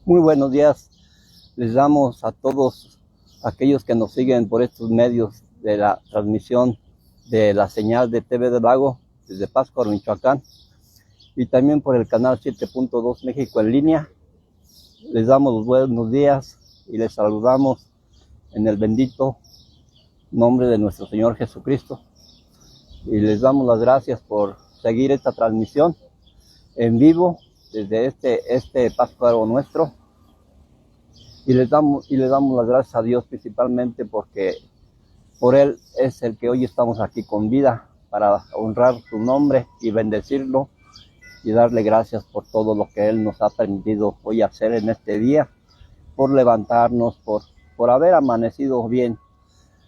Muy buenos días. Les damos a todos aquellos que nos siguen por estos medios de la transmisión de la señal de TV del Lago desde Pátzcuaro, Michoacán, y también por el canal 7.2 México en línea. Les damos los buenos días y les saludamos en el bendito nombre de nuestro Señor Jesucristo. Y les damos las gracias por seguir esta transmisión en vivo desde este Pátzcuaro nuestro. Y les damos las gracias a Dios principalmente porque por Él es el que hoy estamos aquí con vida para honrar su nombre y bendecirlo y darle gracias por todo lo que Él nos ha permitido hoy hacer en este día, por levantarnos, por haber amanecido bien.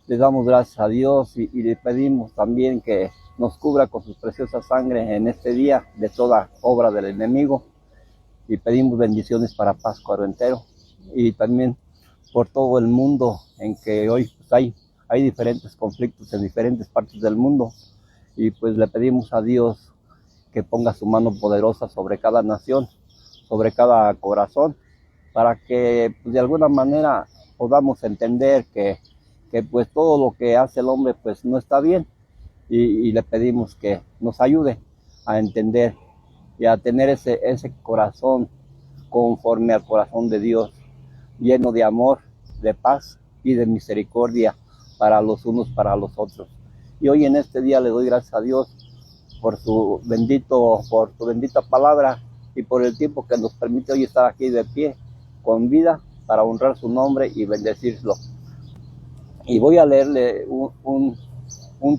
Les damos gracias a Dios y le pedimos también que nos cubra con su preciosa sangre en este día de toda obra del enemigo, y pedimos bendiciones para Pátzcuaro entero y también por todo el mundo, en que hoy pues, hay diferentes conflictos en diferentes partes del mundo, y pues le pedimos a Dios que ponga su mano poderosa sobre cada nación, sobre cada corazón, para que pues, de alguna manera podamos entender que pues todo lo que hace el hombre pues no está bien, y le pedimos que nos ayude a entender y a tener ese corazón conforme al corazón de Dios, lleno de amor, de paz y de misericordia para los unos, para los otros. Y hoy en este día le doy gracias a Dios por su bendita palabra y por el tiempo que nos permite hoy estar aquí de pie, con vida, para honrar su nombre y bendecirlo. Y voy a leerle un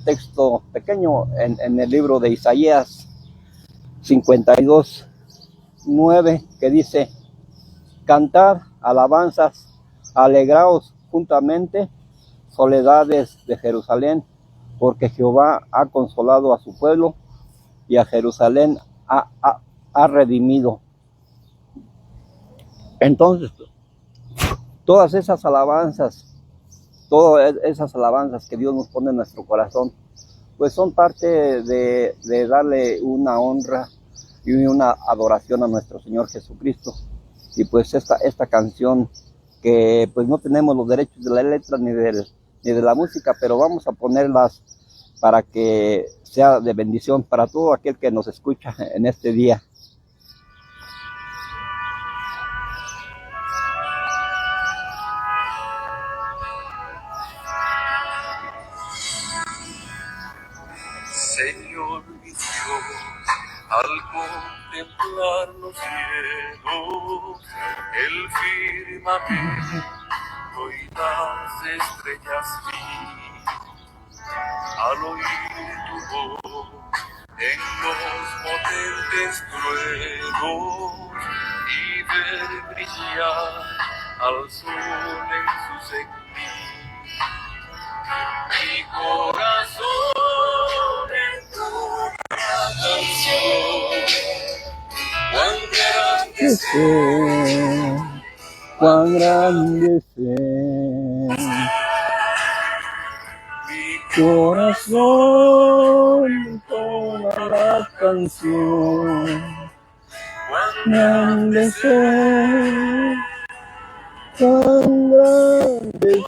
texto pequeño en el libro de Isaías 52:9, que dice: cantad alabanzas, alegraos juntamente, soledades de Jerusalén, porque Jehová ha consolado a su pueblo y a Jerusalén ha redimido. Entonces, todas esas alabanzas que Dios nos pone en nuestro corazón, pues son parte de darle una honra y una adoración a nuestro Señor Jesucristo. Y pues esta canción, que pues no tenemos los derechos de la letra ni de la música, pero vamos a ponerlas para que sea de bendición para todo aquel que nos escucha en este día. Señor mi Dios, al contemplar los cielos, el firmamento y las estrellas vi, al oír tu voz en los potentes truenos y ver brillar al sol en su sequía, mi corazón cuán grande es, mi corazón, toda la canción, cuán grande es, cuán grande es.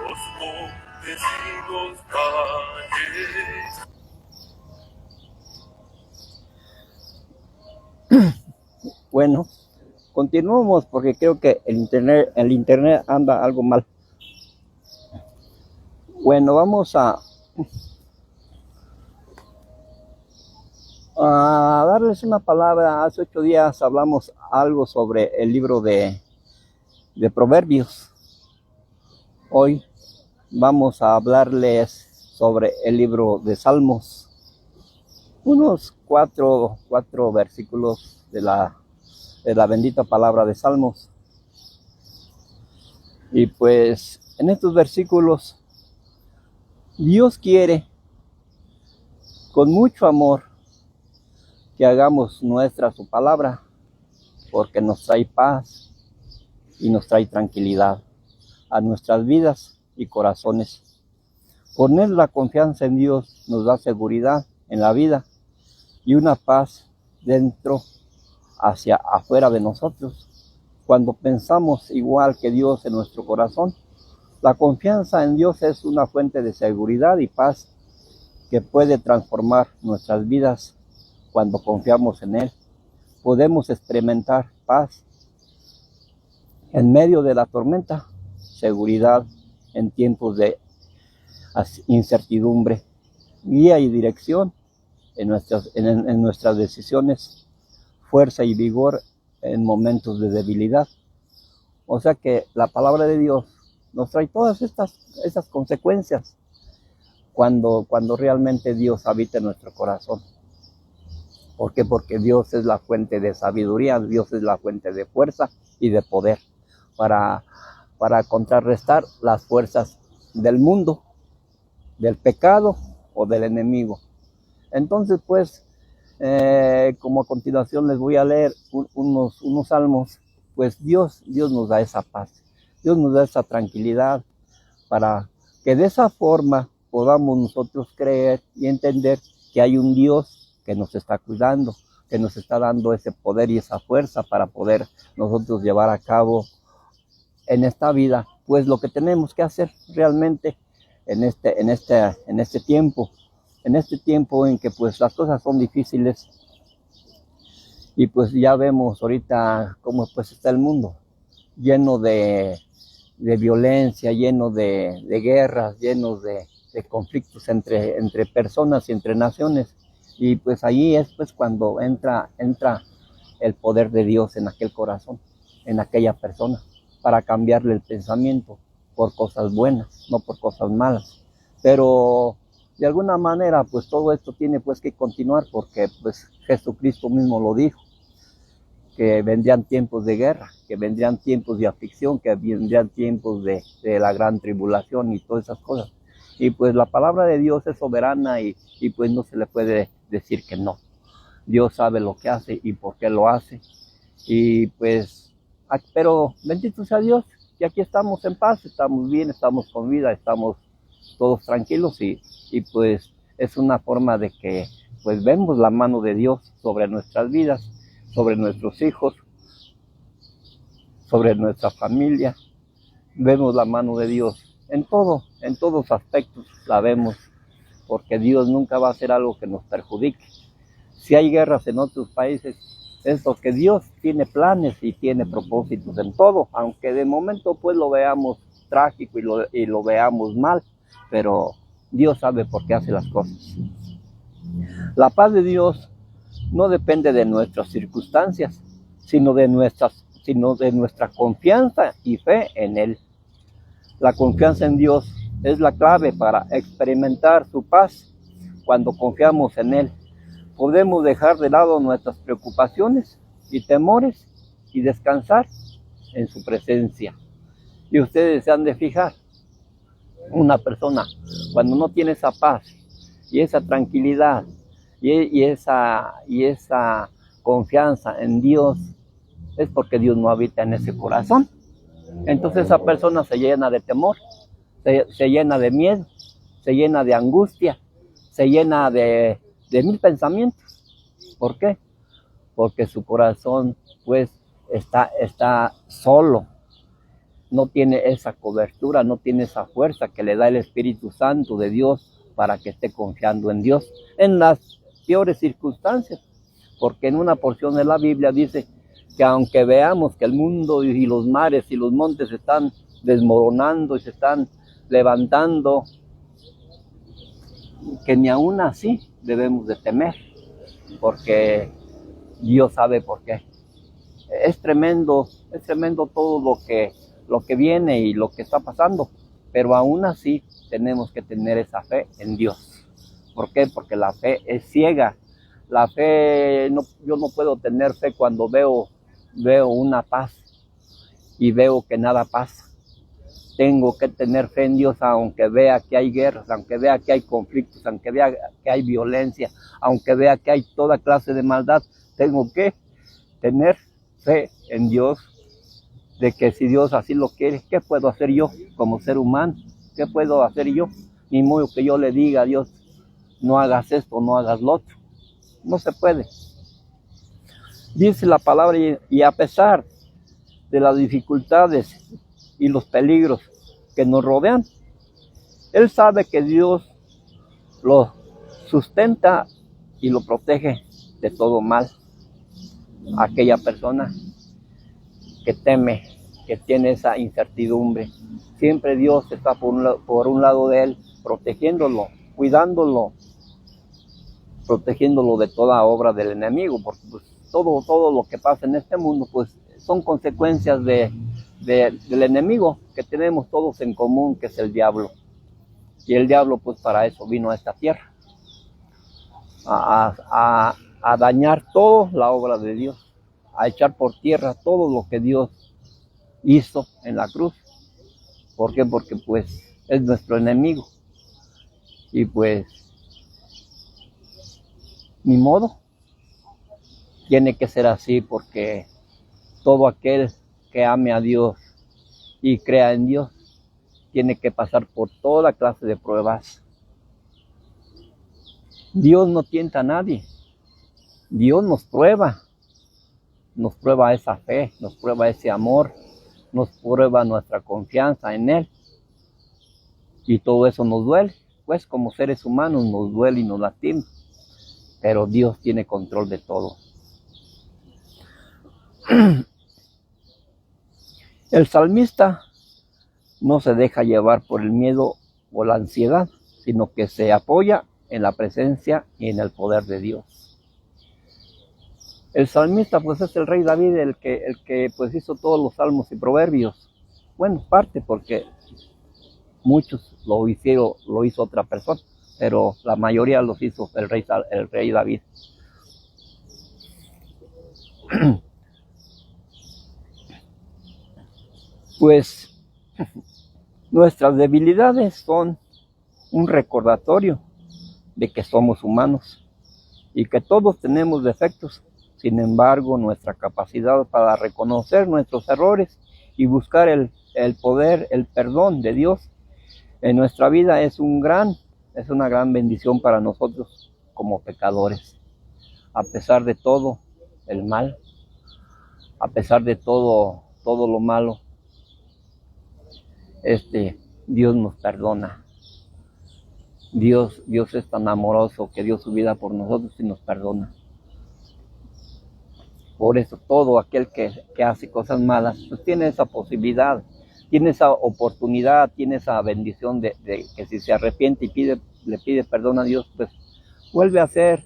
los montes y los valles. Bueno, continuamos porque creo que el internet anda algo mal. Bueno, vamos a darles una palabra. Hace 8 días hablamos algo sobre el libro de Proverbios. Hoy vamos a hablarles sobre el libro de Salmos, unos cuatro versículos de la bendita palabra de Salmos. Y pues en estos versículos Dios quiere con mucho amor que hagamos nuestra su palabra, porque nos trae paz y nos trae tranquilidad a nuestras vidas y corazones. Poner la confianza en Dios nos da seguridad en la vida y una paz dentro hacia afuera de nosotros. Cuando pensamos igual que Dios en nuestro corazón, la confianza en Dios es una fuente de seguridad y paz que puede transformar nuestras vidas cuando confiamos en Él. Podemos experimentar paz en medio de la tormenta, seguridad en tiempos de incertidumbre, guía y dirección en nuestras decisiones, fuerza y vigor en momentos de debilidad. O sea que la palabra de Dios nos trae todas estas consecuencias cuando realmente Dios habita en nuestro corazón. ¿Por qué? Porque Dios es la fuente de sabiduría, Dios es la fuente de fuerza y de poder para contrarrestar las fuerzas del mundo, del pecado o del enemigo. Entonces, pues, como a continuación les voy a leer unos salmos, pues Dios nos da esa paz, Dios nos da esa tranquilidad para que de esa forma podamos nosotros creer y entender que hay un Dios que nos está cuidando, que nos está dando ese poder y esa fuerza para poder nosotros llevar a cabo en esta vida, pues lo que tenemos que hacer realmente en este tiempo en que pues las cosas son difíciles y pues ya vemos ahorita cómo pues está el mundo, lleno de violencia, lleno de guerras, lleno de conflictos entre personas y entre naciones. Y pues ahí es pues cuando entra el poder de Dios en aquel corazón, en aquella persona, para cambiarle el pensamiento por cosas buenas, no por cosas malas. Pero de alguna manera pues todo esto tiene pues que continuar, porque pues Jesucristo mismo lo dijo, que vendrían tiempos de guerra, que vendrían tiempos de aflicción, que vendrían tiempos de la gran tribulación y todas esas cosas. Y pues la palabra de Dios es soberana y pues no se le puede decir que no. Dios sabe lo que hace y por qué lo hace. Y pues, pero bendito sea Dios, que aquí estamos en paz, estamos bien, estamos con vida, estamos todos tranquilos y pues es una forma de que pues vemos la mano de Dios sobre nuestras vidas, sobre nuestros hijos, sobre nuestra familia. Vemos la mano de Dios en todos aspectos la vemos, porque Dios nunca va a hacer algo que nos perjudique. Si hay guerras en otros países, es porque Dios tiene planes y tiene propósitos en todo, aunque de momento pues lo veamos trágico y lo veamos mal, pero Dios sabe por qué hace las cosas. La paz de Dios no depende de nuestras circunstancias, sino de nuestra confianza y fe en Él. La confianza en Dios es la clave para experimentar su paz. Cuando confiamos en Él, podemos dejar de lado nuestras preocupaciones y temores y descansar en su presencia. Y ustedes se han de fijar, una persona cuando no tiene esa paz y esa tranquilidad y esa confianza en Dios, es porque Dios no habita en ese corazón. Entonces esa persona se llena de temor, se llena de miedo, se llena de angustia, se llena de mil pensamientos. ¿Por qué? Porque su corazón pues está solo, no tiene esa cobertura, no tiene esa fuerza que le da el Espíritu Santo de Dios para que esté confiando en Dios en las peores circunstancias. Porque en una porción de la Biblia dice que aunque veamos que el mundo y los mares y los montes se están desmoronando y se están levantando, que ni aún así debemos de temer, porque Dios sabe por qué. Es tremendo todo lo que viene y lo que está pasando, pero aún así tenemos que tener esa fe en Dios. ¿Por qué? Porque la fe es ciega. La fe, yo no puedo tener fe cuando veo una paz y veo que nada pasa. Tengo que tener fe en Dios aunque vea que hay guerras, aunque vea que hay conflictos, aunque vea que hay violencia, aunque vea que hay toda clase de maldad. Tengo que tener fe en Dios, de que si Dios así lo quiere, ¿qué puedo hacer yo como ser humano? ¿Qué puedo hacer yo? Ni modo que yo le diga a Dios, no hagas esto, no hagas lo otro. No se puede. Dice la palabra, y a pesar de las dificultades y los peligros que nos rodean, él sabe que Dios lo sustenta y lo protege de todo mal. Aquella persona que teme, que tiene esa incertidumbre, siempre Dios está por un lado de él, protegiéndolo, cuidándolo, protegiéndolo de toda obra del enemigo, porque pues, todo lo que pasa en este mundo pues son consecuencias del enemigo que tenemos todos en común, que es el diablo. Y el diablo pues para eso vino a esta tierra, a dañar toda la obra de Dios, a echar por tierra todo lo que Dios hizo en la cruz. ¿Por qué? Porque pues es nuestro enemigo. Y pues ni modo, tiene que ser así, porque todo aquel que ame a Dios y crea en Dios tiene que pasar por toda clase de pruebas. Dios no tienta a nadie. Dios nos prueba esa fe, nos prueba ese amor, nos prueba nuestra confianza en Él. Y todo eso nos duele, pues como seres humanos nos duele y nos lastima. Pero Dios tiene control de todo. El salmista no se deja llevar por el miedo o la ansiedad, sino que se apoya en la presencia y en el poder de Dios. El salmista pues es el rey David, el que pues hizo todos los salmos y proverbios. Bueno, parte porque muchos lo hizo otra persona, pero la mayoría los hizo el rey David. Pues nuestras debilidades son un recordatorio de que somos humanos y que todos tenemos defectos. Sin embargo, nuestra capacidad para reconocer nuestros errores y buscar el poder, el perdón de Dios en nuestra vida es una gran bendición para nosotros como pecadores. A pesar de todo el mal, a pesar de todo lo malo, Dios nos perdona. Dios es tan amoroso que dio su vida por nosotros y nos perdona. Por eso todo aquel que hace cosas malas, pues tiene esa posibilidad, tiene esa oportunidad, tiene esa bendición de que si se arrepiente y le pide perdón a Dios, pues vuelve a ser,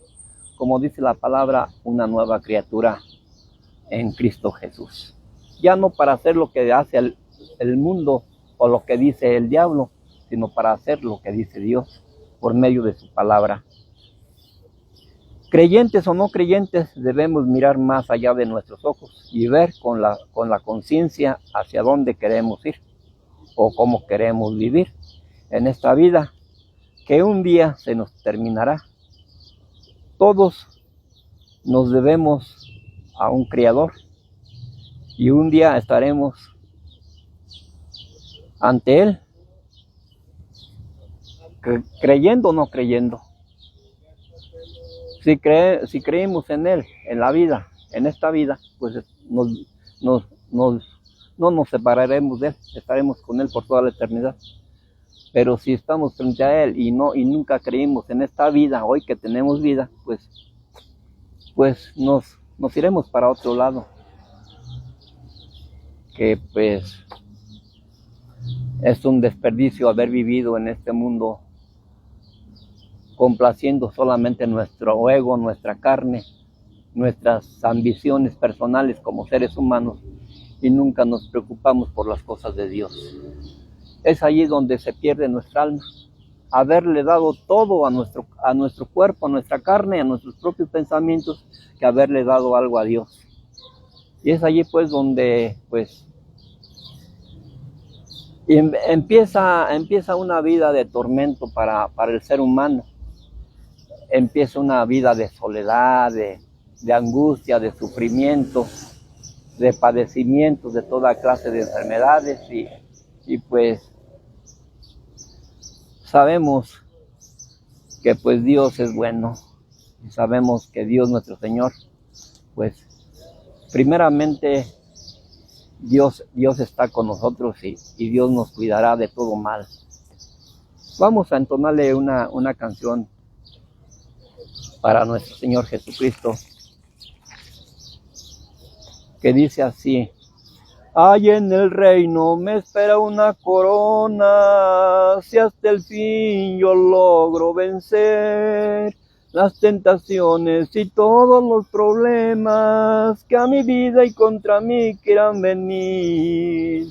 como dice la palabra, una nueva criatura en Cristo Jesús. Ya no para hacer lo que hace el mundo o lo que dice el diablo, sino para hacer lo que dice Dios por medio de su palabra. Creyentes o no creyentes, debemos mirar más allá de nuestros ojos y ver con la conciencia hacia dónde queremos ir o cómo queremos vivir en esta vida, que un día se nos terminará. Todos nos debemos a un Creador y un día estaremos ante Él, creyendo o no creyendo. Si creemos en Él, en la vida, en esta vida, pues no nos separaremos de Él, estaremos con Él por toda la eternidad. Pero si estamos frente a Él y nunca creímos en esta vida, hoy que tenemos vida, pues nos iremos para otro lado. Que pues es un desperdicio haber vivido en este mundo complaciendo solamente nuestro ego, nuestra carne, nuestras ambiciones personales como seres humanos, y nunca nos preocupamos por las cosas de Dios. Es allí donde se pierde nuestra alma, haberle dado todo a nuestro cuerpo, a nuestra carne, a nuestros propios pensamientos, que haberle dado algo a Dios. Y es allí pues donde empieza una vida de tormento para el ser humano. Empieza una vida de soledad, de angustia, de sufrimiento, de padecimientos, de toda clase de enfermedades y pues sabemos que pues Dios es bueno y sabemos que Dios nuestro Señor, pues primeramente Dios está con nosotros y Dios nos cuidará de todo mal. Vamos a entonarle una canción para nuestro Señor Jesucristo, que dice así: Ay, en el reino me espera una corona, si hasta el fin yo logro vencer las tentaciones y todos los problemas que a mi vida y contra mí quieran venir.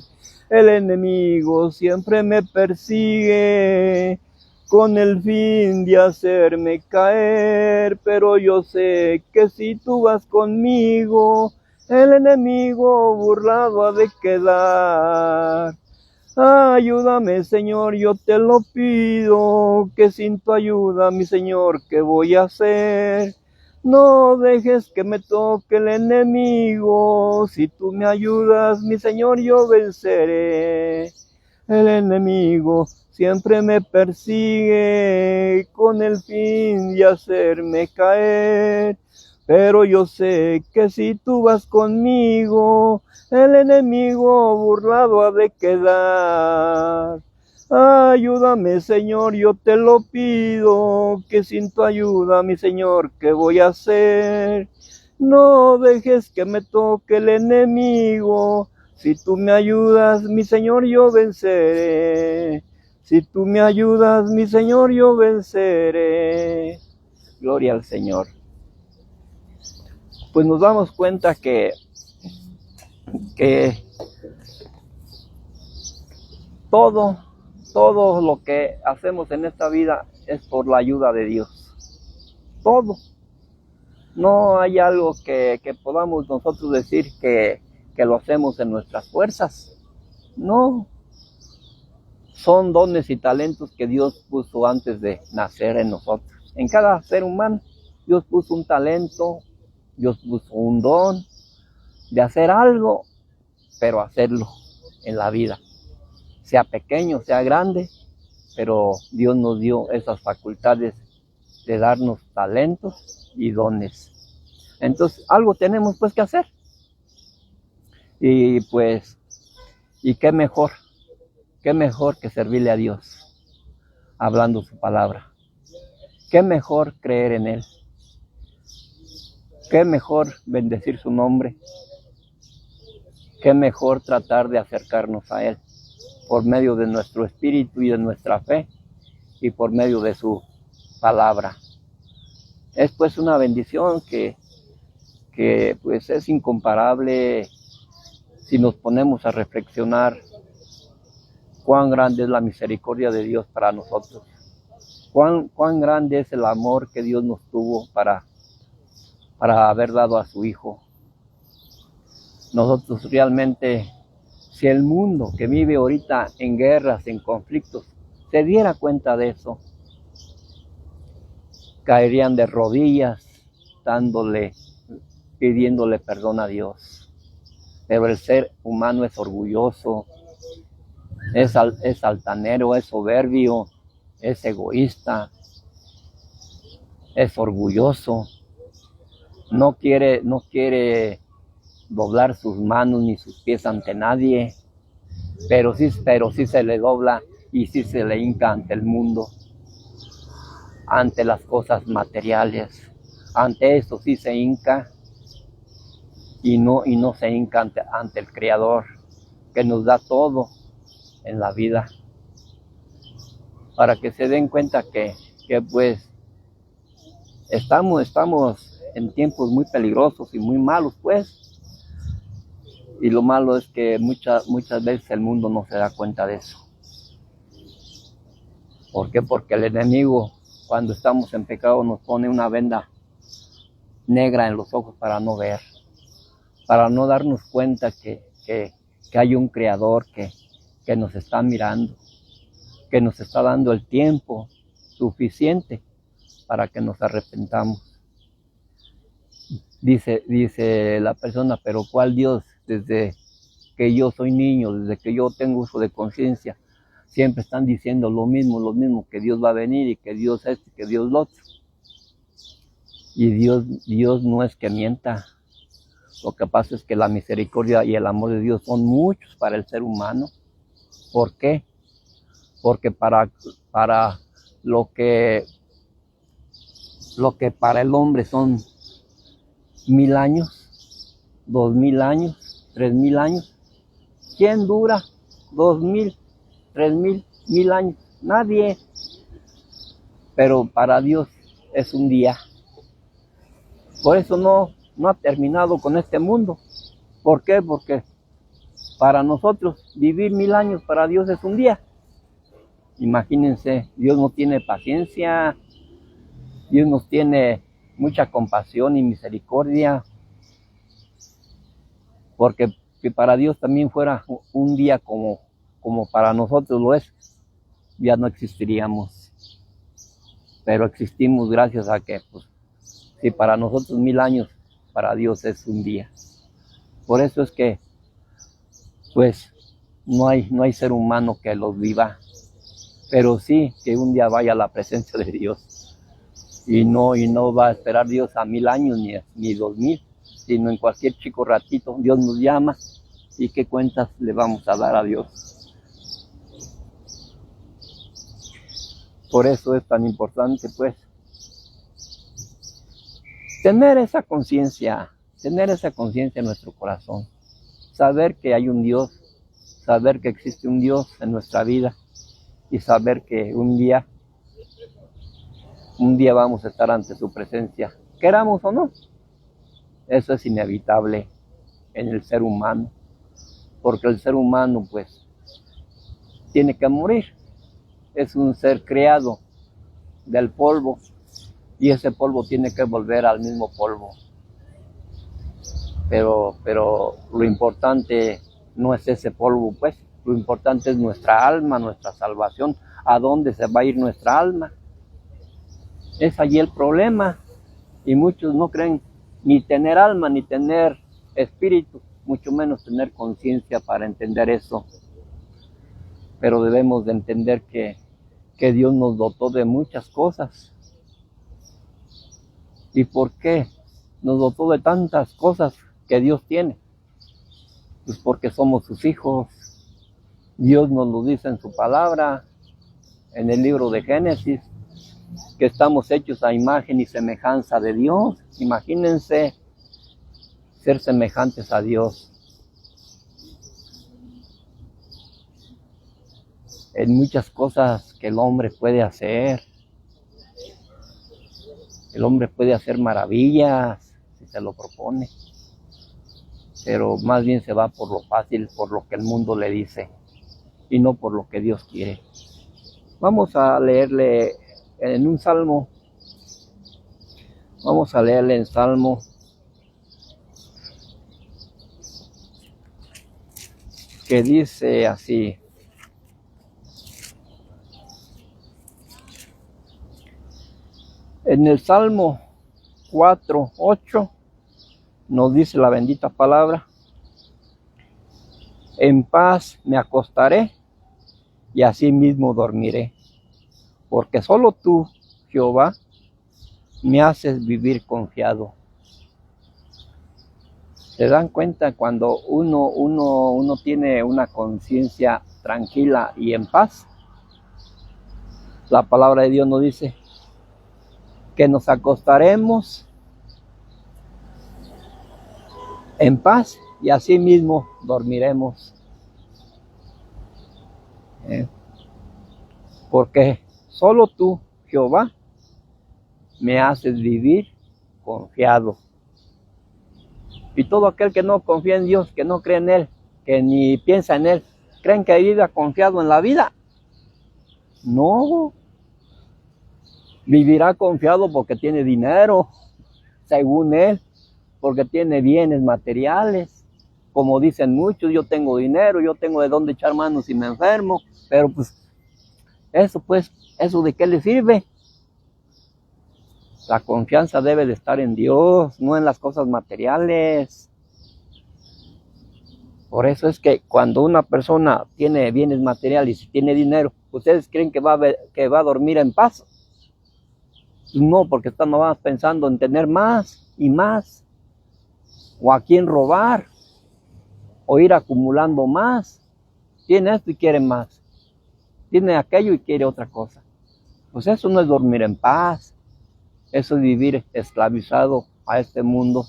El enemigo siempre me persigue con el fin de hacerme caer, pero yo sé que si tú vas conmigo, el enemigo burlado ha de quedar. Ayúdame, Señor, yo te lo pido, que sin tu ayuda, mi Señor, ¿qué voy a hacer? No dejes que me toque el enemigo, si tú me ayudas, mi Señor, yo venceré. El enemigo siempre me persigue con el fin de hacerme caer, pero yo sé que si tú vas conmigo, el enemigo burlado ha de quedar. Ayúdame, Señor, yo te lo pido, que sin tu ayuda, mi Señor, ¿qué voy a hacer? No dejes que me toque el enemigo, si tú me ayudas, mi Señor, yo venceré. Si tú me ayudas, mi Señor, yo venceré. Gloria al Señor. Pues nos damos cuenta que todo lo que hacemos en esta vida es por la ayuda de Dios. Todo. No hay algo que podamos nosotros decir que lo hacemos en nuestras fuerzas. No. Son dones y talentos que Dios puso antes de nacer en nosotros. En cada ser humano, Dios puso un talento, Dios puso un don de hacer algo, pero hacerlo en la vida. Sea pequeño, sea grande, pero Dios nos dio esas facultades de darnos talentos y dones. Entonces, algo tenemos pues que hacer. Y pues, ¿y qué mejor? ¿Qué mejor que servirle a Dios, hablando su palabra? ¿Qué mejor creer en Él? ¿Qué mejor bendecir su nombre? ¿Qué mejor tratar de acercarnos a Él por medio de nuestro espíritu y de nuestra fe y por medio de su palabra? Es pues una bendición que pues es incomparable si nos ponemos a reflexionar cuán grande es la misericordia de Dios para nosotros, cuán grande es el amor que Dios nos tuvo para haber dado a su Hijo. Nosotros realmente, si el mundo que vive ahorita en guerras, en conflictos, se diera cuenta de eso, caerían de rodillas, pidiéndole perdón a Dios. Pero el ser humano es orgulloso, es altanero, es soberbio, es egoísta, es orgulloso, no quiere doblar sus manos ni sus pies ante nadie, pero sí se le dobla y sí se le hinca ante el mundo, ante las cosas materiales. Ante eso sí se hinca y no se hinca ante el Creador, que nos da todo en la vida, para que se den cuenta que pues estamos en tiempos muy peligrosos y muy malos, pues, y lo malo es que muchas veces el mundo no se da cuenta de eso. ¿Por qué? Porque el enemigo, cuando estamos en pecado, nos pone una venda negra en los ojos para no ver, para no darnos cuenta que hay un Creador que nos está mirando, que nos está dando el tiempo suficiente para que nos arrepentamos. Dice la persona, pero ¿cuál Dios? Desde que yo soy niño, desde que yo tengo uso de conciencia, siempre están diciendo lo mismo, que Dios va a venir y que Dios esto, que Dios lo otro. Y Dios no es que mienta. Lo que pasa es que la misericordia y el amor de Dios son muchos para el ser humano. ¿Por qué? Porque para lo que para el hombre son 1000 años, 2000 años, 3000 años, ¿quién dura 2000, 3000, 1000 años? Nadie. Pero para Dios es un día. Por eso no ha terminado con este mundo. ¿Por qué? Porque para nosotros vivir 1000 años, para Dios es un día. Imagínense, Dios no tiene paciencia, Dios nos tiene mucha compasión y misericordia, porque si para Dios también fuera un día como para nosotros lo es, ya no existiríamos. Pero existimos gracias a que, pues, si para nosotros 1000 años, para Dios es un día. Por eso es que, pues, no hay ser humano que los viva, pero sí que un día vaya a la presencia de Dios. Y no va a esperar Dios a 1000 años ni 2000, sino en cualquier chico ratito Dios nos llama y qué cuentas le vamos a dar a Dios. Por eso es tan importante, pues, tener esa conciencia en nuestro corazón, saber que hay un Dios, saber que existe un Dios en nuestra vida y saber que un día vamos a estar ante su presencia, queramos o no. Eso es inevitable en el ser humano, porque el ser humano, pues, tiene que morir. Es un ser creado del polvo y ese polvo tiene que volver al mismo polvo. Pero lo importante no es ese polvo, pues, lo importante es nuestra alma, nuestra salvación. ¿A dónde se va a ir nuestra alma? Es allí el problema. Y muchos no creen ni tener alma, ni tener espíritu, mucho menos tener conciencia para entender eso. Pero debemos de entender que Dios nos dotó de muchas cosas. ¿Y por qué nos dotó de tantas cosas que Dios tiene? Pues porque somos sus hijos. Dios nos lo dice en su palabra, en el libro de Génesis, que estamos hechos a imagen y semejanza de Dios. Imagínense ser semejantes a Dios. En muchas cosas que el hombre puede hacer. El hombre puede hacer maravillas si se lo propone, pero más bien se va por lo fácil, por lo que el mundo le dice y no por lo que Dios quiere. Vamos a leerle en un salmo. Vamos a leerle en Salmo que dice así: en el Salmo 4:8 nos dice la bendita palabra: en paz me acostaré y asimismo dormiré, porque solo tú, Jehová, me haces vivir confiado. ¿Se dan cuenta cuando uno tiene una conciencia tranquila y en paz? La palabra de Dios nos dice que nos acostaremos en paz y así mismo dormiremos. Porque solo tú, Jehová, me haces vivir confiado. Y todo aquel que no confía en Dios, que no cree en Él, que ni piensa en Él, ¿creen que vive confiado en la vida? No. Vivirá confiado porque tiene dinero, según él, porque tiene bienes materiales. Como dicen muchos, yo tengo dinero, yo tengo de dónde echar mano si me enfermo, pero pues, ¿eso de qué le sirve? La confianza debe de estar en Dios, no en las cosas materiales. Por eso es que cuando una persona tiene bienes materiales y tiene dinero, ¿ustedes creen que va a dormir en paz? No, porque están nomás pensando en tener más y más, o a quién robar, o ir acumulando más. Tiene esto y quiere más, tiene aquello y quiere otra cosa. Pues eso no es dormir en paz, eso es vivir esclavizado a este mundo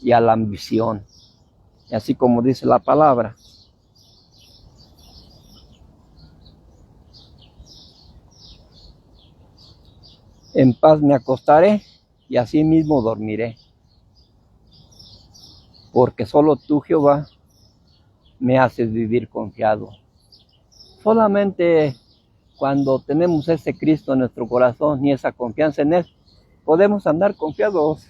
y a la ambición. Y así como dice la palabra, en paz me acostaré y así mismo dormiré, porque solo tú, Jehová, me haces vivir confiado. Solamente cuando tenemos ese Cristo en nuestro corazón y esa confianza en Él, podemos andar confiados.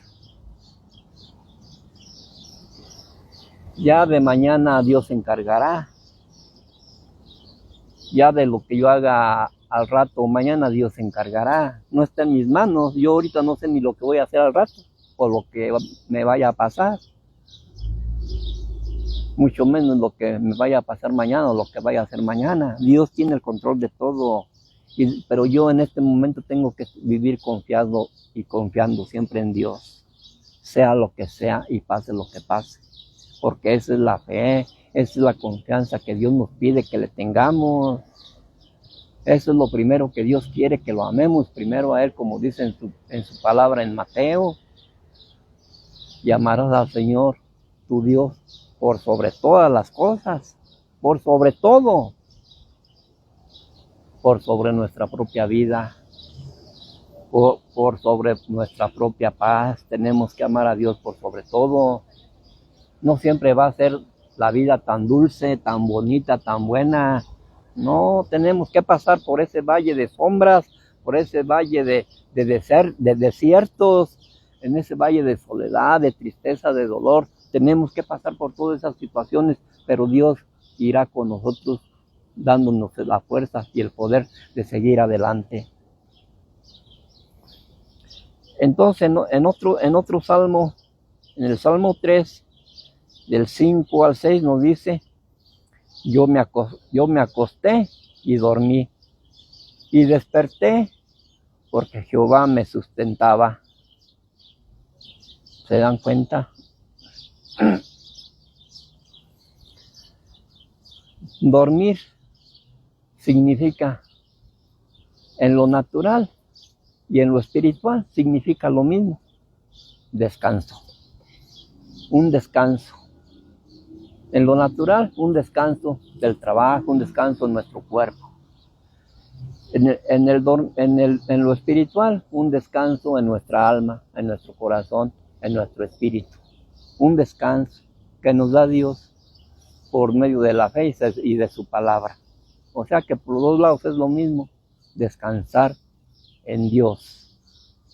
Ya de mañana Dios se encargará. Ya de lo que yo haga al rato o mañana Dios se encargará. No está en mis manos. Yo ahorita no sé ni lo que voy a hacer al rato o lo que me vaya a pasar. Mucho menos lo que me vaya a pasar mañana o lo que vaya a hacer mañana. Dios tiene el control de todo. Pero yo en este momento tengo que vivir confiado y confiando siempre en Dios. Sea lo que sea y pase lo que pase. Porque esa es la fe, esa es la confianza que Dios nos pide que le tengamos. Eso es lo primero que Dios quiere, que lo amemos primero a Él, como dice en su palabra en Mateo. Y amarás al Señor, tu Dios, por sobre todas las cosas, por sobre todo, por sobre nuestra propia vida, por sobre nuestra propia paz. Tenemos que amar a Dios por sobre todo. No siempre va a ser la vida tan dulce, tan bonita, tan buena. No, tenemos que pasar por ese valle de sombras, por ese valle de desiertos, en ese valle de soledad, de tristeza, de dolor. Tenemos que pasar por todas esas situaciones, pero Dios irá con nosotros, dándonos la fuerza y el poder de seguir adelante. Entonces, en otro salmo, en el Salmo 3, del 5 al 6 nos dice, yo me acosté y dormí, y desperté porque Jehová me sustentaba. ¿Se dan cuenta? Dormir significa, en lo natural y en lo espiritual, significa lo mismo. Descanso. Un descanso. En lo natural, un descanso del trabajo, un descanso en nuestro cuerpo. En lo espiritual, un descanso en nuestra alma, en nuestro corazón, en nuestro espíritu. Un descanso que nos da Dios por medio de la fe y de su palabra. O sea que por los dos lados es lo mismo, descansar en Dios,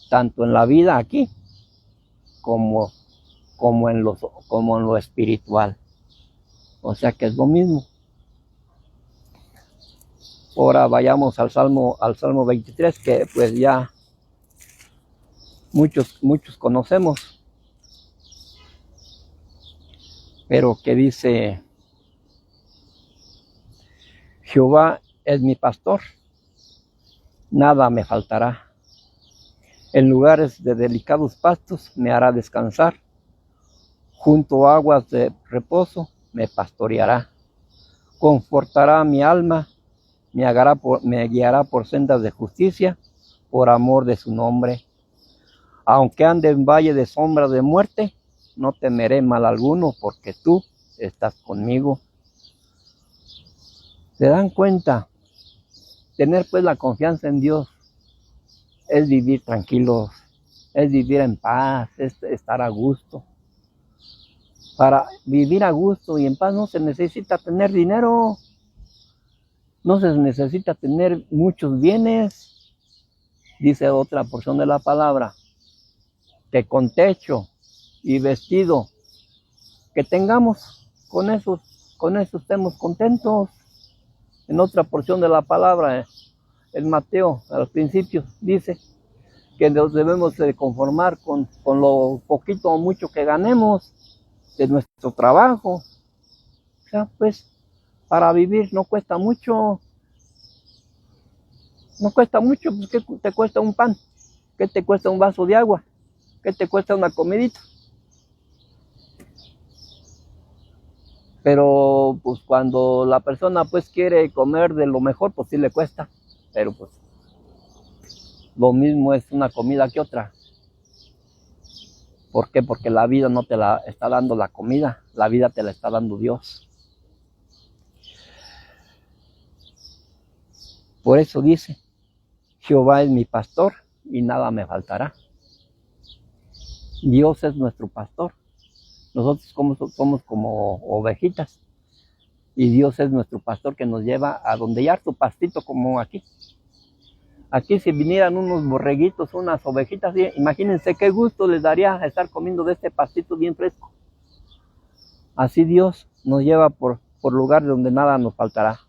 tanto en la vida aquí como en lo espiritual. O sea que es lo mismo. Ahora vayamos al Salmo 23, que pues ya muchos conocemos, pero que dice, Jehová es mi pastor, nada me faltará. En lugares de delicados pastos me hará descansar, junto a aguas de reposo me pastoreará, confortará mi alma, me guiará por sendas de justicia, por amor de su nombre. Aunque ande en valle de sombra de muerte, no temeré mal alguno, porque tú estás conmigo. ¿Se dan cuenta? Tener pues la confianza en Dios es vivir tranquilos, es vivir en paz, es estar a gusto. Para vivir a gusto y en paz no se necesita tener dinero, no se necesita tener muchos bienes. Dice otra porción de la palabra, que con techo y vestido que tengamos, con eso estemos contentos. En otra porción de la palabra, en Mateo, al principio, dice que nos debemos de conformar con lo poquito o mucho que ganemos de nuestro trabajo. O sea, pues, para vivir no cuesta mucho. No cuesta mucho, pues, ¿qué te cuesta un pan? ¿Qué te cuesta un vaso de agua? ¿Qué te cuesta una comidita? Pero pues cuando la persona pues quiere comer de lo mejor, pues sí le cuesta. Pero pues lo mismo es una comida que otra. ¿Por qué? Porque la vida no te la está dando la comida, la vida te la está dando Dios. Por eso dice, Jehová es mi pastor y nada me faltará. Dios es nuestro pastor. Nosotros somos como ovejitas. Y Dios es nuestro pastor que nos lleva a donde ya tu pastito, como aquí. Aquí si vinieran unos borreguitos, unas ovejitas, imagínense qué gusto les daría estar comiendo de este pastito bien fresco. Así Dios nos lleva por lugares donde nada nos faltará.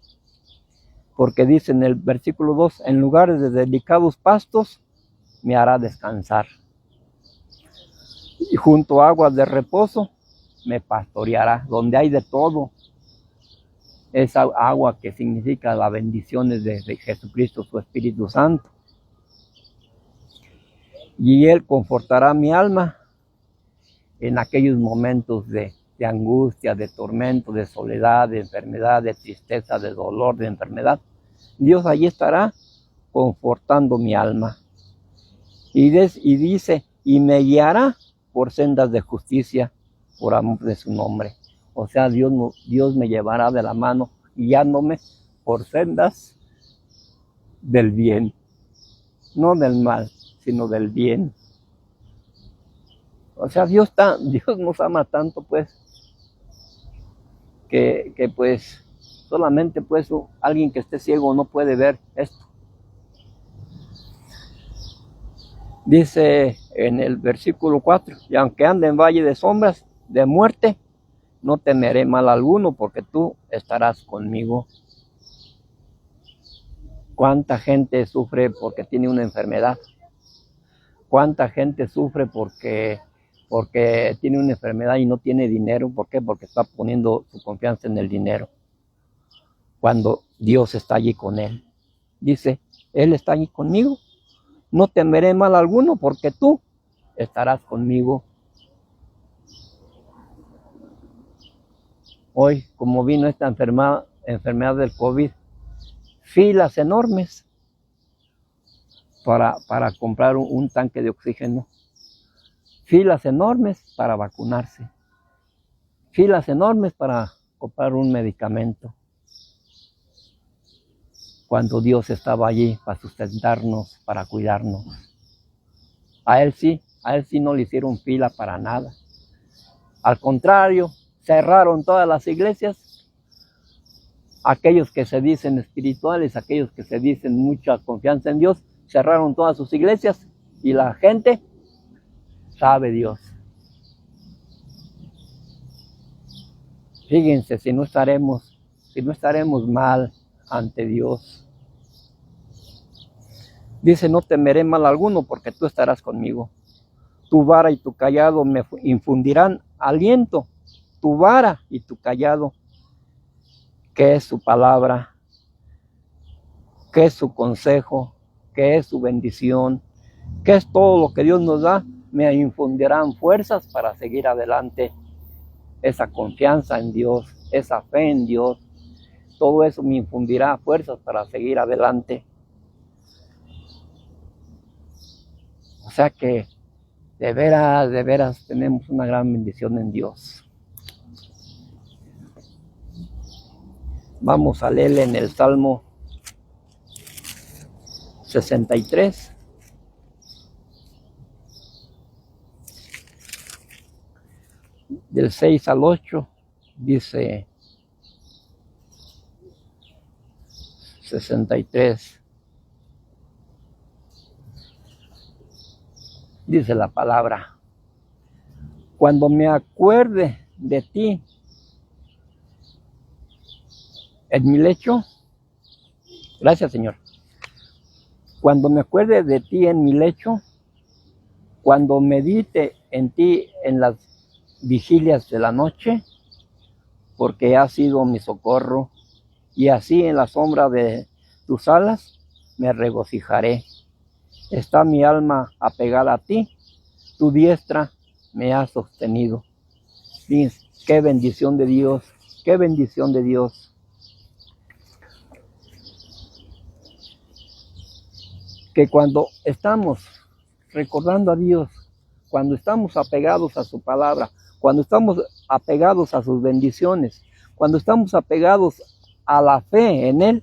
Porque dice en el versículo 2, en lugares de delicados pastos me hará descansar. Y junto a aguas de reposo me pastoreará, donde hay de todo. Esa agua que significa las bendiciones de Jesucristo, su Espíritu Santo. Y Él confortará mi alma en aquellos momentos de angustia, de tormento, de soledad, de enfermedad, de tristeza, de dolor, de enfermedad. Dios allí estará confortando mi alma. Y dice, y me guiará por sendas de justicia, por amor de su nombre. O sea, Dios me llevará de la mano, guiándome por sendas del bien. No del mal, sino del bien. O sea, Dios nos ama tanto, pues, que pues, solamente pues alguien que esté ciego no puede ver esto. Dice en el versículo 4, y aunque ande en valle de sombras, de muerte, no temeré mal alguno, porque tú estarás conmigo. ¿Cuánta gente sufre porque tiene una enfermedad? ¿Cuánta gente sufre porque tiene una enfermedad y no tiene dinero? ¿Por qué? Porque está poniendo su confianza en el dinero. Cuando Dios está allí con él. Dice, Él está allí conmigo. No temeré mal alguno, porque tú estarás conmigo. Hoy, como vino esta enfermedad del COVID, filas enormes para comprar un tanque de oxígeno. Filas enormes para vacunarse. Filas enormes para comprar un medicamento. Cuando Dios estaba allí para sustentarnos, para cuidarnos. A Él sí no le hicieron fila para nada. Al contrario, cerraron todas las iglesias. Aquellos que se dicen espirituales, aquellos que se dicen mucha confianza en Dios, cerraron todas sus iglesias y la gente sabe Dios. Fíjense si no estaremos mal ante Dios. Dice, no temeré mal alguno, porque tú estarás conmigo. Tu vara y tu callado me infundirán aliento. Tu vara y tu callado, que es su palabra, que es su consejo, que es su bendición, que es todo lo que Dios nos da, me infundirán fuerzas para seguir adelante. Esa confianza en Dios, esa fe en Dios, todo eso me infundirá fuerzas para seguir adelante. O sea que de veras tenemos una gran bendición en Dios. Vamos a leer en el Salmo 63. Del 6 al 8 dice 63. Dice la palabra: cuando me acuerde de ti en mi lecho, gracias Señor, cuando me acuerde de ti en mi lecho, cuando medite en ti en las vigilias de la noche, porque has sido mi socorro, y así en la sombra de tus alas me regocijaré. Está mi alma apegada a ti, tu diestra me ha sostenido. Qué bendición de Dios, qué bendición de Dios. Que cuando estamos recordando a Dios, cuando estamos apegados a su palabra, cuando estamos apegados a sus bendiciones, cuando estamos apegados a la fe en Él,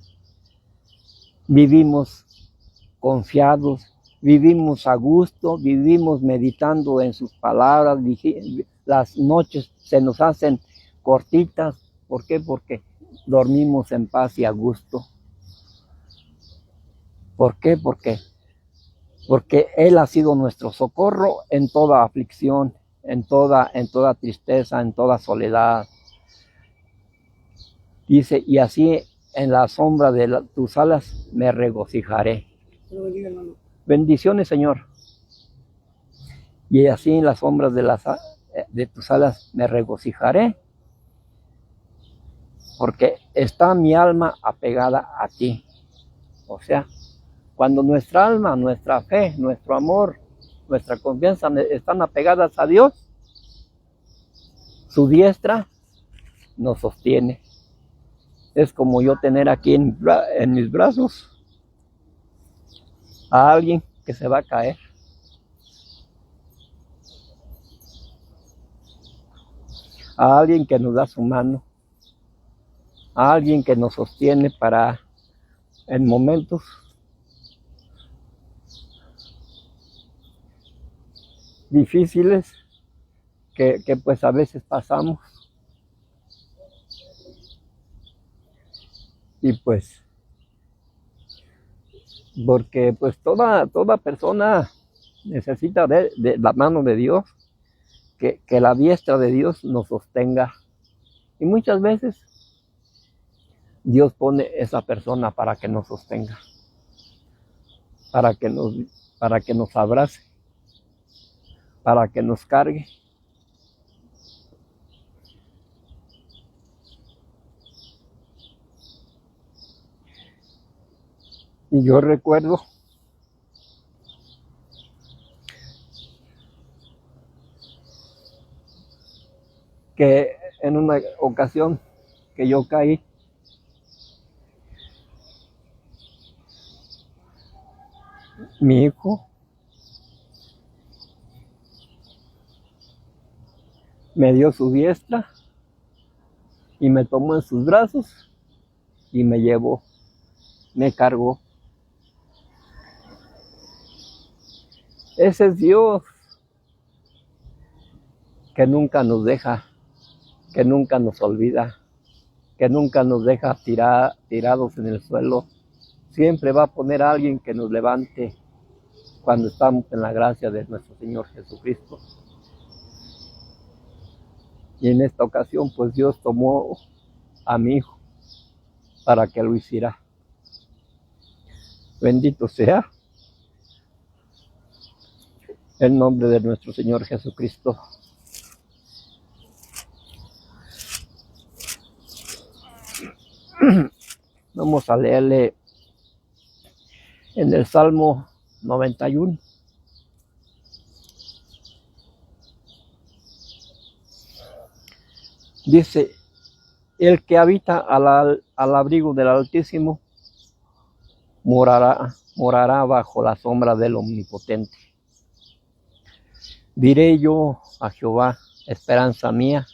vivimos confiados, vivimos a gusto, vivimos meditando en sus palabras. Las noches se nos hacen cortitas. ¿Por qué? Porque dormimos en paz y a gusto. ¿Por qué? Porque Él ha sido nuestro socorro en toda aflicción, en toda tristeza, en toda soledad. Dice, y así en la sombra de tus alas me regocijaré. Bendiciones, Señor. Y así en las sombras de tus alas me regocijaré, porque está mi alma apegada a ti. O sea, cuando nuestra alma, nuestra fe, nuestro amor, nuestra confianza están apegadas a Dios, su diestra nos sostiene. Es como yo tener aquí en mis brazos a alguien que se va a caer. A alguien que nos da su mano. A alguien que nos sostiene para en momentos difíciles que pues a veces pasamos. Y pues, porque pues toda persona necesita de la mano de Dios, que la diestra de Dios nos sostenga. Y muchas veces Dios pone esa persona para que nos sostenga, para que nos abrace, para que nos cargue. Y yo recuerdo que en una ocasión que yo caí, mi hijo me dio su diestra y me tomó en sus brazos y me llevó, me cargó. Ese es Dios, que nunca nos deja, que nunca nos olvida, que nunca nos deja tirados en el suelo. Siempre va a poner a alguien que nos levante cuando estamos en la gracia de nuestro Señor Jesucristo. Y en esta ocasión, pues Dios tomó a mi hijo para que lo hiciera. Bendito sea el nombre de nuestro Señor Jesucristo. Vamos a leerle en el Salmo 91. Dice, el que habita al abrigo del Altísimo morará bajo la sombra del Omnipotente. Diré yo a Jehová, esperanza mía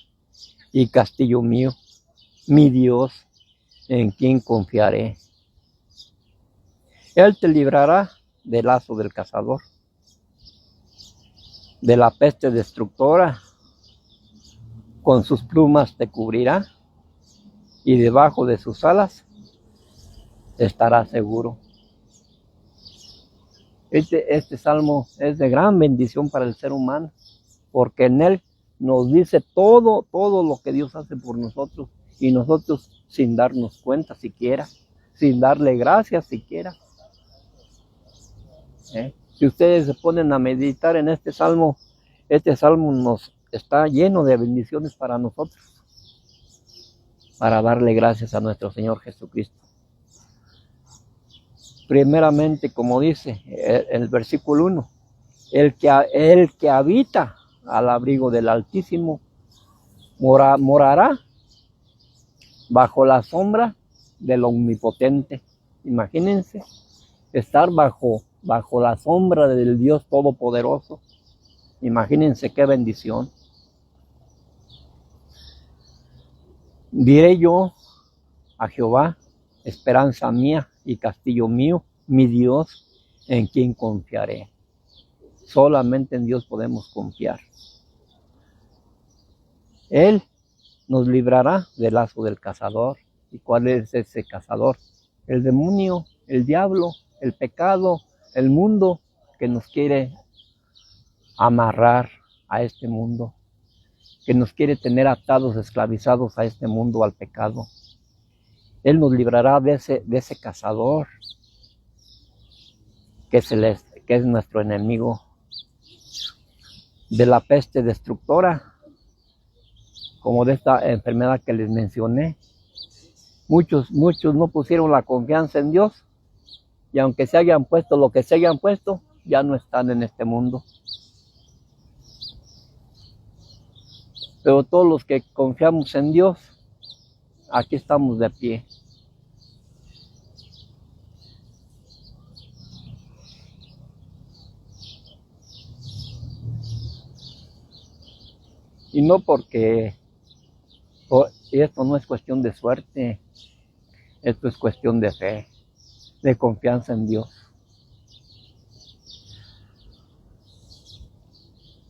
y castillo mío, mi Dios, en quien confiaré. Él te librará del lazo del cazador, de la peste destructora. Con sus plumas te cubrirá y debajo de sus alas estarás seguro. Este salmo es de gran bendición para el ser humano, porque en él nos dice todo lo que Dios hace por nosotros, y nosotros sin darnos cuenta siquiera, sin darle gracias siquiera. Si ustedes se ponen a meditar en este salmo nos está lleno de bendiciones para nosotros. para darle gracias a nuestro Señor Jesucristo. Primeramente, como dice el versículo 1, el que habita al abrigo del Altísimo morará bajo la sombra del Omnipotente. Imagínense estar bajo la sombra del Dios Todopoderoso. Imagínense qué bendición. Diré yo a Jehová, esperanza mía y castillo mío, mi Dios, en quien confiaré. Solamente en Dios podemos confiar. Él nos librará del lazo del cazador. ¿Y cuál es ese cazador? El demonio, el diablo, el pecado, el mundo que nos quiere amarrar a este mundo, que nos quiere tener atados, esclavizados a este mundo, al pecado. Él nos librará de ese cazador que es nuestro enemigo, de la peste destructora, como de esta enfermedad que les mencioné. Muchos no pusieron la confianza en Dios, y aunque se hayan puesto lo que se hayan puesto, ya no están en este mundo. Pero todos los que confiamos en Dios, aquí estamos de pie. Y no porque esto no es cuestión de suerte, esto es cuestión de fe, de confianza en Dios.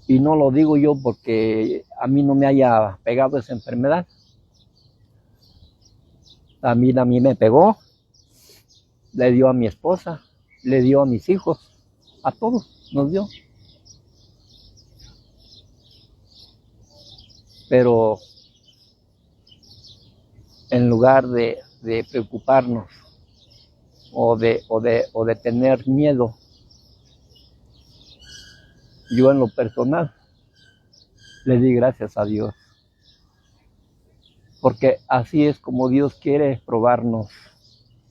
Y no lo digo yo porque a mí no me haya pegado esa enfermedad. A mí me pegó, le dio a mi esposa, le dio a mis hijos, a todos nos dio. Pero en lugar de preocuparnos o de tener miedo, yo en lo personal le di gracias a Dios, porque así es como Dios quiere probarnos,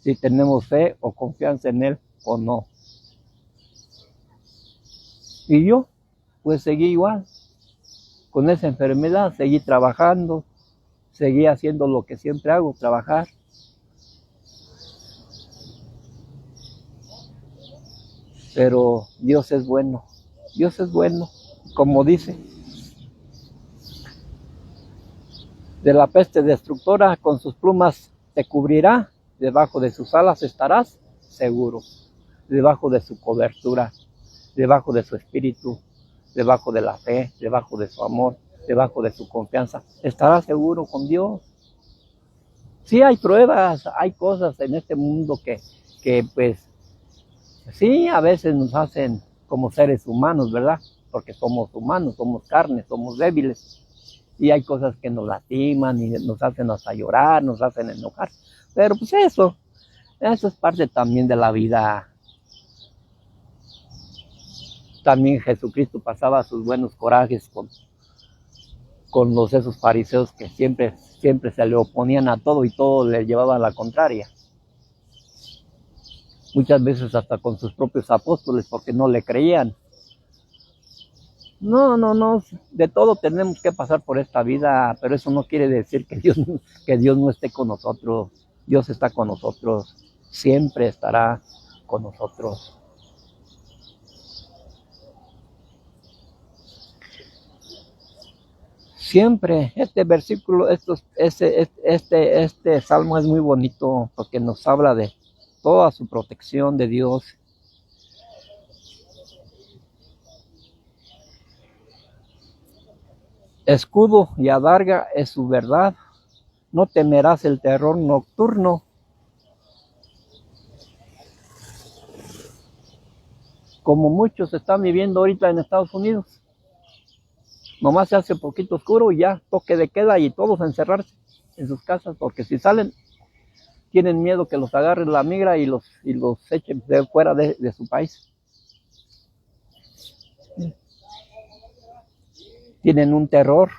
si tenemos fe o confianza en Él o no. Y yo pues seguí igual, con esa enfermedad, seguí trabajando, seguí haciendo lo que siempre hago, trabajar. Pero Dios es bueno, como dice. De la peste destructora con sus plumas te cubrirá, debajo de sus alas estarás seguro, debajo de su cobertura, debajo de su espíritu, debajo de la fe, debajo de su amor, debajo de su confianza, estarás seguro con Dios. Sí hay pruebas, hay cosas en este mundo que pues sí, a veces nos hacen como seres humanos, ¿verdad? Porque somos humanos, somos carne, somos débiles. Y hay cosas que nos lastiman y nos hacen hasta llorar, nos hacen enojar. Pero pues eso es parte también de la vida. También Jesucristo pasaba sus buenos corajes con esos fariseos que siempre se le oponían a todo y todo le llevaban a la contraria. Muchas veces hasta con sus propios apóstoles porque no le creían. No, de todo tenemos que pasar por esta vida, pero eso no quiere decir que Dios no esté con nosotros. Dios está con nosotros, siempre estará con nosotros. Siempre, este versículo, este salmo es muy bonito porque nos habla de toda su protección de Dios. Escudo y adarga es su verdad, no temerás el terror nocturno. Como muchos están viviendo ahorita en Estados Unidos. Nomás se hace poquito oscuro y ya toque de queda y todos a encerrarse en sus casas, porque si salen tienen miedo que los agarre la migra y los echen de fuera de su país. Tienen un terror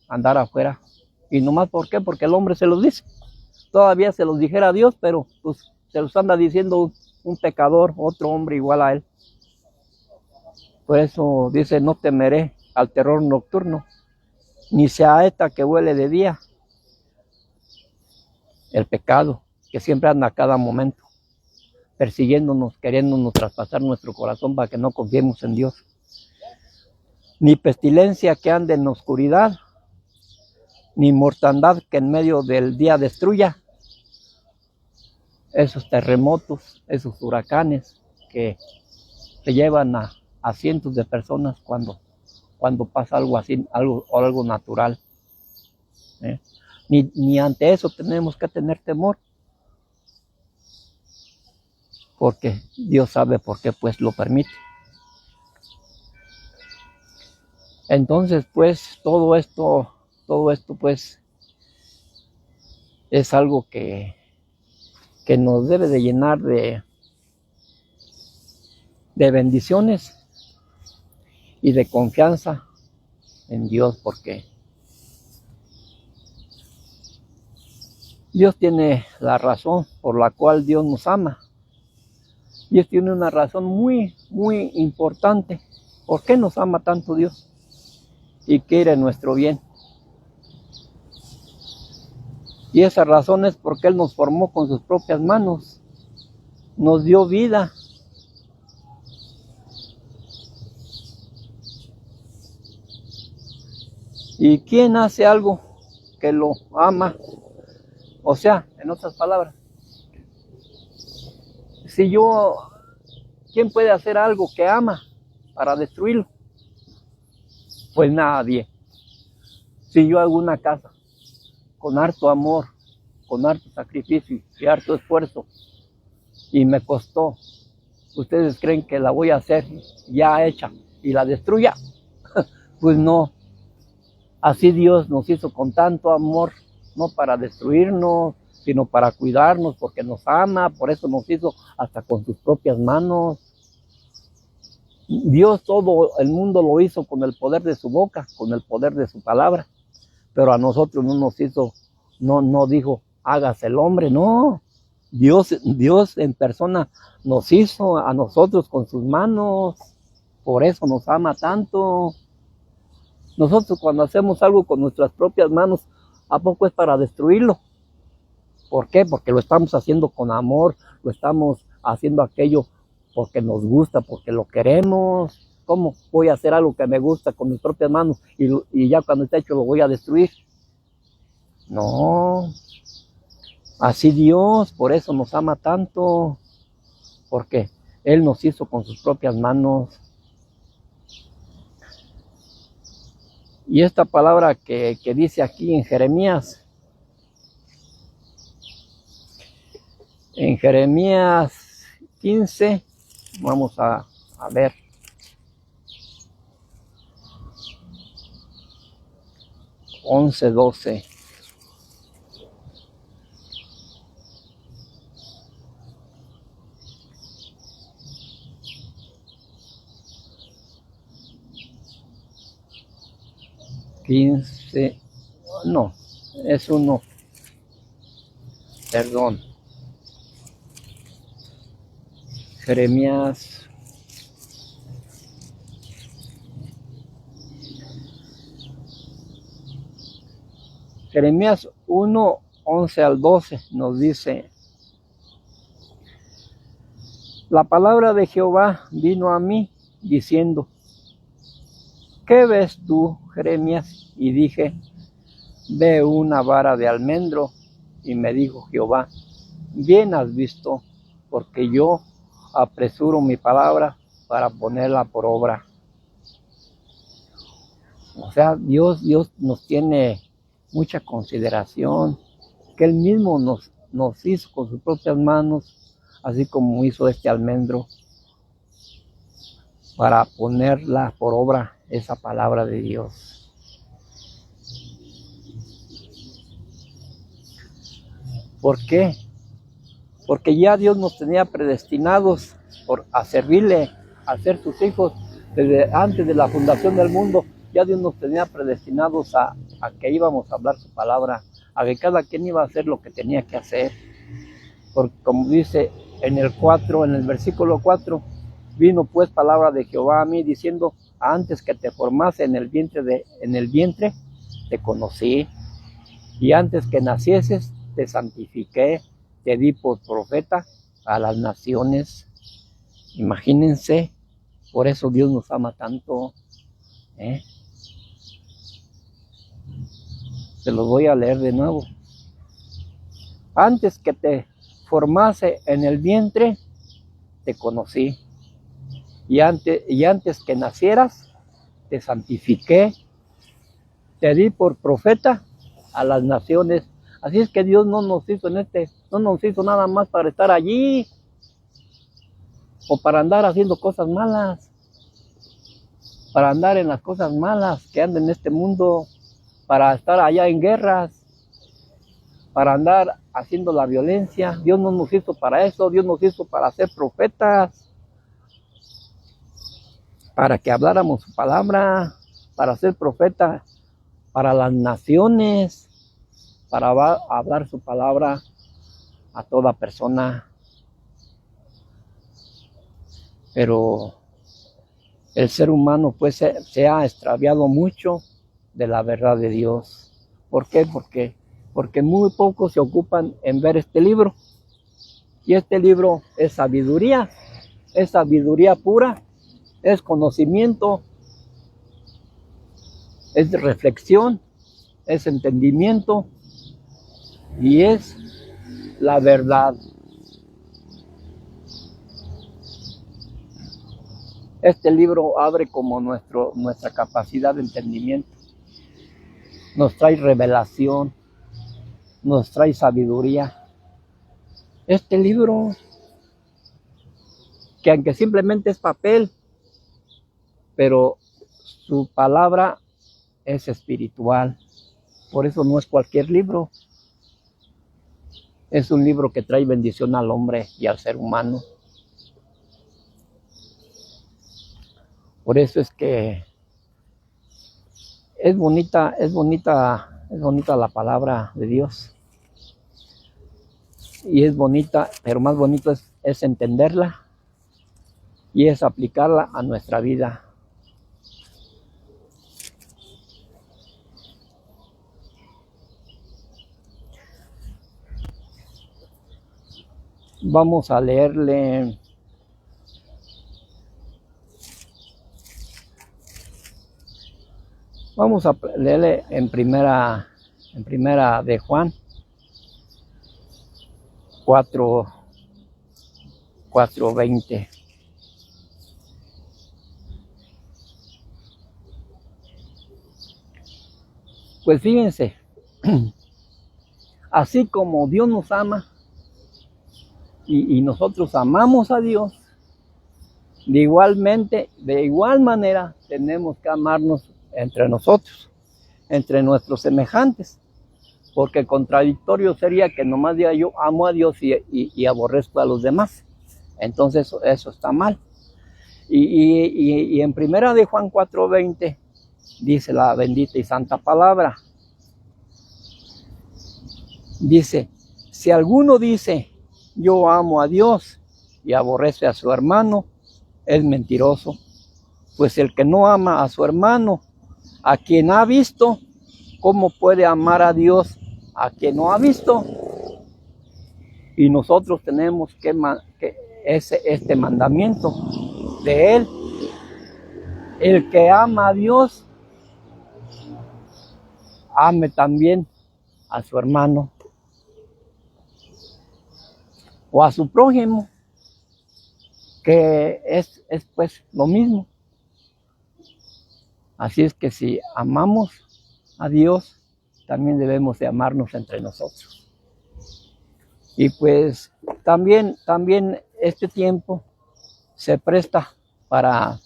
andar afuera, Y nomás, ¿por qué? Porque el hombre se los dice. Todavía se los dijera a Dios, pero pues se los anda diciendo un pecador, otro hombre igual a él. Por eso dice, no temeré al terror nocturno, ni saeta que huele de día. El pecado, que siempre anda a cada momento, persiguiéndonos, queriéndonos traspasar nuestro corazón para que no confiemos en Dios. Ni pestilencia que ande en oscuridad, ni mortandad que en medio del día destruya. Esos terremotos, esos huracanes que se llevan a cientos de personas cuando pasa algo así, algo natural. Ni ante eso tenemos que tener temor, porque Dios sabe por qué pues lo permite. Entonces pues todo esto pues es algo que nos debe de llenar de bendiciones y de confianza en Dios, porque Dios tiene la razón por la cual Dios nos ama. Dios tiene una razón muy, muy importante. ¿Por qué nos ama tanto Dios? Y quiere nuestro bien. Y esa razón es porque Él nos formó con sus propias manos. Nos dio vida. ¿Y quién hace algo que lo ama? O sea, en otras palabras, ¿quién puede hacer algo que ama para destruirlo? Pues nadie. Si yo hago una casa con harto amor, con harto sacrificio y harto esfuerzo, y me costó, ¿ustedes creen que la voy a hacer ya hecha y la destruya? Pues no. Así Dios nos hizo con tanto amor, no para destruirnos, sino para cuidarnos, porque nos ama, por eso nos hizo hasta con sus propias manos. Dios todo el mundo lo hizo con el poder de su boca, con el poder de su palabra, pero a nosotros no nos hizo, no dijo, hágase el hombre, no. Dios en persona nos hizo a nosotros con sus manos, por eso nos ama tanto. Nosotros cuando hacemos algo con nuestras propias manos, ¿a poco es para destruirlo? ¿Por qué? Porque lo estamos haciendo con amor, lo estamos haciendo aquello porque nos gusta, porque lo queremos. ¿Cómo voy a hacer algo que me gusta con mis propias manos y ya cuando esté hecho lo voy a destruir? No. Así Dios, por eso nos ama tanto, porque Él nos hizo con sus propias manos. Y esta palabra que dice aquí en Jeremías 15, vamos a ver. Once, 12. No, es uno, perdón. Jeremías 1, 11 al 12 nos dice: la palabra de Jehová vino a mí diciendo, ¿qué ves tú, Jeremías? Y dije, ve una vara de almendro. Y me dijo Jehová, bien has visto, porque yo apresuro mi palabra para ponerla por obra. O sea, Dios nos tiene mucha consideración, que Él mismo nos hizo con sus propias manos, así como hizo este almendro, para ponerla por obra, esa palabra de Dios. ¿Por qué? Porque ya Dios nos tenía predestinados a servirle, a ser sus hijos. Desde antes de la fundación del mundo, ya Dios nos tenía predestinados a a que íbamos a hablar su palabra, a que cada quien iba a hacer lo que tenía que hacer. Porque como dice en el versículo 4, vino pues palabra de Jehová a mí diciendo, antes que te formase en el vientre te conocí, y antes que nacieses te santifiqué, te di por profeta a las naciones. Imagínense, por eso Dios nos ama tanto. Se los voy a leer de nuevo. Antes que te formase en el vientre te conocí, y antes que nacieras te santifiqué, te di por profeta a las naciones. Así es que Dios no nos hizo nada más para estar allí o para andar haciendo cosas malas, para andar en las cosas malas que andan en este mundo, para estar allá en guerras, para andar haciendo la violencia. Dios no nos hizo para eso. Dios nos hizo para ser profetas, para que habláramos su palabra, para ser profeta para las naciones, para hablar su palabra a toda persona. Pero el ser humano pues se ha extraviado mucho de la verdad de Dios. ¿Por qué? Porque muy pocos se ocupan en ver este libro. Y este libro es sabiduría pura, es conocimiento, es reflexión, es entendimiento y es la verdad. Este libro abre como nuestra capacidad de entendimiento, nos trae revelación, nos trae sabiduría. Este libro, que aunque simplemente es papel, pero su palabra es espiritual. Por eso no es cualquier libro. Es un libro que trae bendición al hombre y al ser humano. Por eso es que es bonita la palabra de Dios. Y es bonita, pero más bonito es entenderla y es aplicarla a nuestra vida. Vamos a leerle en primera de Juan 4:20. Pues fíjense, así como Dios nos ama y nosotros amamos a Dios, de igual manera tenemos que amarnos entre nosotros, entre nuestros semejantes, porque contradictorio sería que nomás diga yo amo a Dios y aborrezco a los demás. Entonces eso está mal. Y en primera de Juan 4:20 dice la bendita y santa palabra. Dice, si alguno dice yo amo a Dios y aborrece a su hermano, es mentiroso. Pues el que no ama a su hermano, a quien ha visto, ¿cómo puede amar a Dios a quien no ha visto? Y nosotros tenemos que este mandamiento de Él. El que ama a Dios, ame también a su hermano o a su prójimo, que es pues lo mismo. Así es que si amamos a Dios, también debemos de amarnos entre nosotros. Y pues también este tiempo se presta para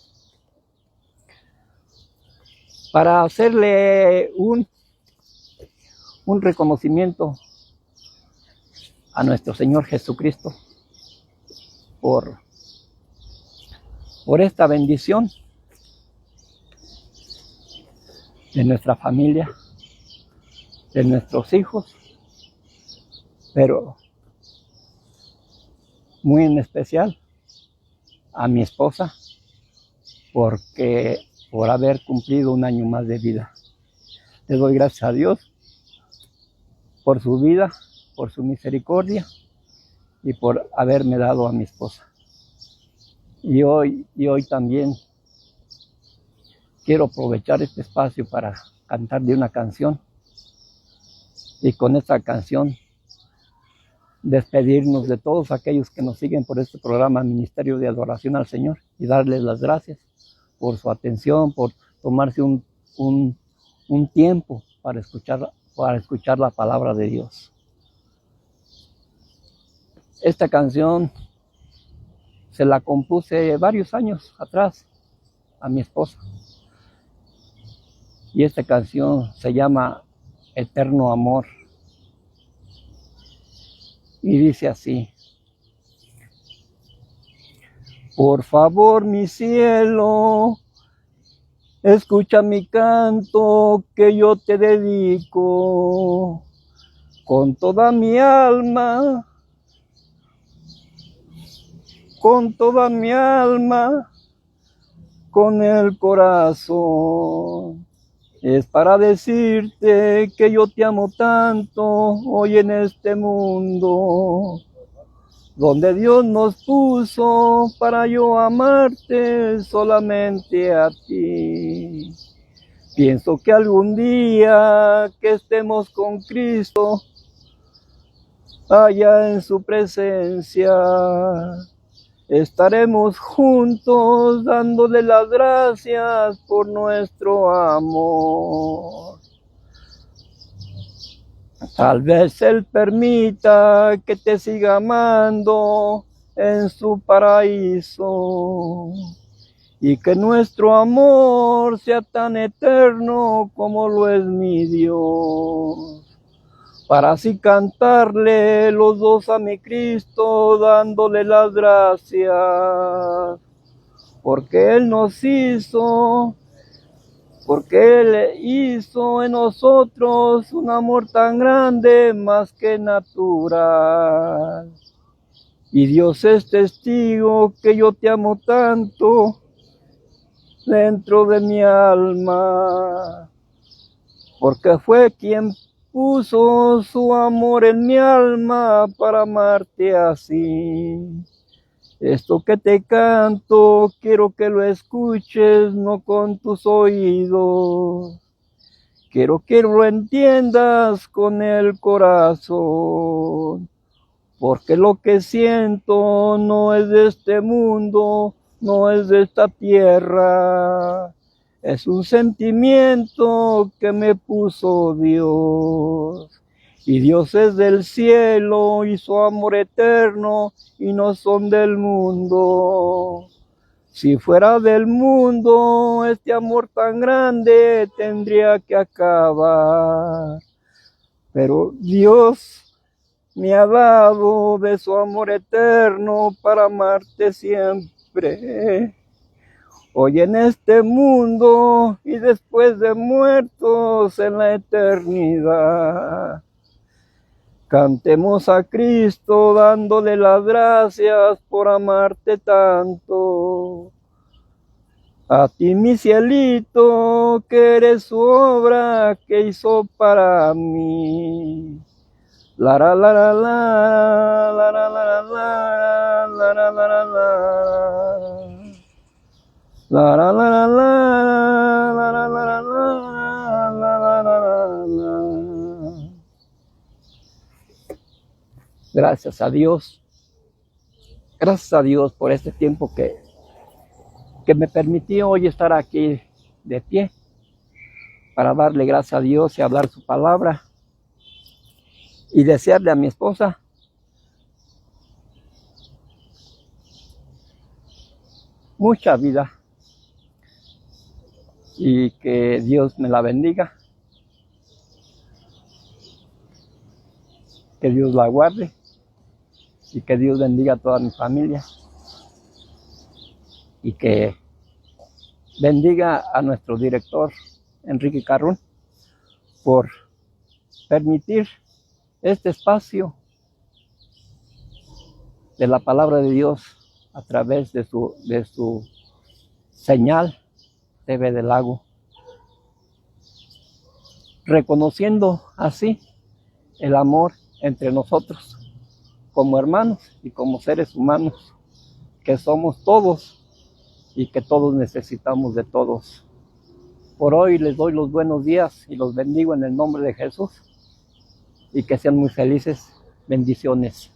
hacerle un reconocimiento a nuestro Señor Jesucristo por esta bendición de nuestra familia, de nuestros hijos, pero muy en especial a mi esposa, porque por haber cumplido un año más de vida. Le doy gracias a Dios por su vida, por su misericordia y por haberme dado a mi esposa. Y hoy también quiero aprovechar este espacio para cantar de una canción, y con esta canción despedirnos de todos aquellos que nos siguen por este programa Ministerio de Adoración al Señor, y darles las gracias por su atención, por tomarse un tiempo para escuchar la palabra de Dios. Esta canción se la compuse varios años atrás a mi esposa, y esta canción se llama Eterno Amor, y dice así: por favor, mi cielo, escucha mi canto que yo te dedico con toda mi alma, con el corazón. Es para decirte que yo te amo tanto hoy en este mundo, donde Dios nos puso para yo amarte solamente a ti. Pienso que algún día que estemos con Cristo allá en su presencia, estaremos juntos dándole las gracias por nuestro amor. Tal vez Él permita que te siga amando en su paraíso, y que nuestro amor sea tan eterno como lo es mi Dios, para así cantarle los dos a mi Cristo, dándole las gracias, porque Él hizo en nosotros un amor tan grande, más que natural. Y Dios es testigo que yo te amo tanto dentro de mi alma, porque fue quien puso su amor en mi alma para amarte así. Esto que te canto, quiero que lo escuches, no con tus oídos. Quiero que lo entiendas con el corazón, porque lo que siento no es de este mundo, no es de esta tierra. Es un sentimiento que me puso Dios. Y Dios es del cielo y su amor eterno, y no son del mundo. Si fuera del mundo, este amor tan grande tendría que acabar. Pero Dios me ha dado de su amor eterno para amarte siempre, hoy en este mundo y después de muertos en la eternidad. Cantemos a Cristo dándole las gracias por amarte tanto. A ti, mi cielito, que eres su obra que hizo para mí. La la la la la la la la la la la la la la la la la la. Gracias a Dios por este tiempo que me permitió hoy estar aquí de pie para darle gracias a Dios y hablar su palabra, y desearle a mi esposa mucha vida, y que Dios me la bendiga, que Dios la guarde, y que Dios bendiga a toda mi familia, y que bendiga a nuestro director Enrique Carrón por permitir este espacio de la palabra de Dios a través de su señal TV del Lago, reconociendo así el amor entre nosotros como hermanos y como seres humanos que somos todos y que todos necesitamos de todos. Por hoy les doy los buenos días y los bendigo en el nombre de Jesús y que sean muy felices. Bendiciones.